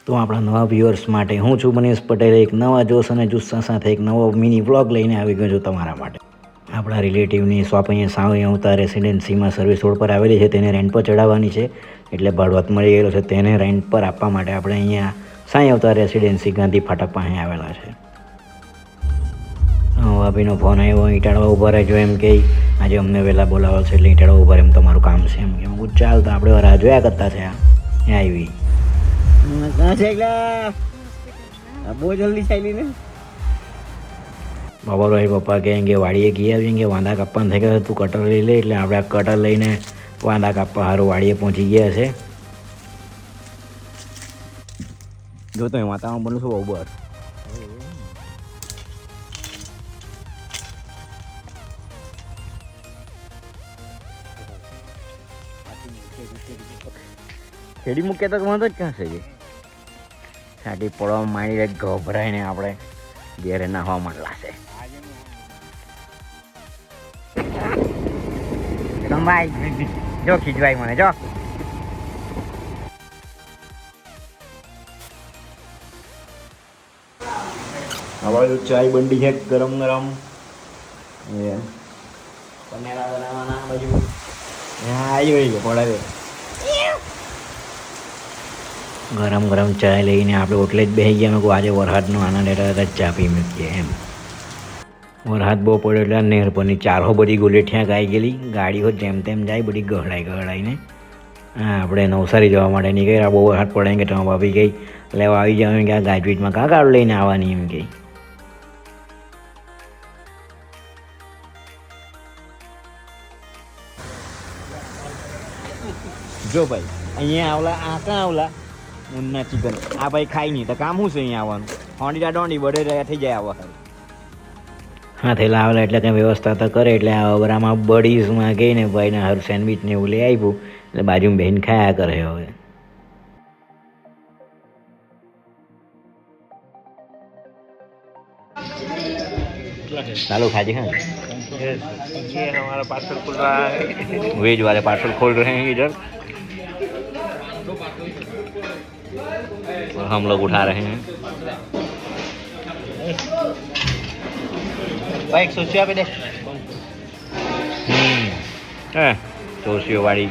તો આપણા નવા વ્યુઅર્સ માટે હું છું મનીષ પટેલ, એક નવા જોશ અને જુસ્સા સાથે એક નવો મિની વ્લોગ લઈને આવી ગયો છું તમારા માટે. આપણા રિલેટિવની શોપ અહીંયા સાવલી આવતા રેસિડેન્સીમાં સર્વિસ રોડ પર આવેલી છે, તેને રેન્ટ પર ચડાવવાની છે. એટલે ભાડુઆત મળી ગયેલો છે, તેને રેન્ટ પર આપવા માટે આપણે અહીંયા સાંઈ આવતા રેસિડેન્સી ગાંધી ફાટક પાસે આવેલા છે. ભાભીનો ફોન આવ્યો, ઈટાળવા ઊભા રહેજો એમ કે આજે અમને વહેલા બોલાવો છે એટલે ઈટાળવા ઊભા એમ તમારું કામ છે એમ કે. હું ચાલ, તો આપણે રાહ જોયા કરતા છે. આવી બહુ જલ્દી ચાલી ને બાબા ભાઈ પપ્પા કે વાડીએ ગઈ આવી કે વાંદા કાપવાનું થઈ ગયા, તું કટર લઈ લે. એટલે આપણે કટર લઈને વાંદા કાપવા સારું વાડીએ પહોંચી ગયા છે. જો તો વાતાવરણ બનવું છું બહુ બસ. ખેડી મૂકે તો વાંધો જ ક્યાં છે? છાટી પડવા માંડી ગભરાઈને આપણે ઘેરે નાહવા માંડલા છે. ભાઈ જો ખીજવાય મને જો. હવે ચાય બંડી છે ગરમ ગરમ. પનેરા બનાવવાના બાજુ આવી ગઈ પડે. ગરમ ગરમ ચાય લઈને આપણે ઓટલે જ બેસી ગયા. મેં કહું આજે વરસાદનો આનંદ એટલે ચા પી મૂકીએ એમ. વરસાદ બહુ પડ્યો એટલે નેર પરની ચારો બધી ગોલેઠિયા ગાઈ ગયેલી. ગાડીઓ જેમ તેમ જાય બધી ગહડાઈને. હા, આપણે નવસારી જવા માટે નીકળ્યા. બહુ વરસાદ પડે કે તમે ભાભી ગઈ લેવા આવી જાવ કે આ ગાજવીજમાં કાં ગાડું લઈને આવવાની એમ કહી. જો ભાઈ અહીંયા આવલા આ કાં આવલા ઊનના ચિકન આ ભાઈ ખાઈ નહીં તો કામ શું છે અહીંયા આવવાનું? હોંડીડા ડોંડી બળે રહ્યા થઈ જાય આવા. હા, થયેલા આવેલા એટલે કંઈ વ્યવસ્થા તો કરે. એટલે આ બરામાં બડીઝમાં ગઈને ભાઈને હારું સેન્ડવિચ ને એવું લઈ આવ્યું. એટલે બાજુમાં બેન ખાયા કરે. હવે चालू खाजी हाँ ये हमारा पार्सल खुल रहा है. वेज वाले पार्सल खोल रहे हैं इधर और हम लोग उठा रहे हैं. भाई 180 पे दे. सोसियो वाली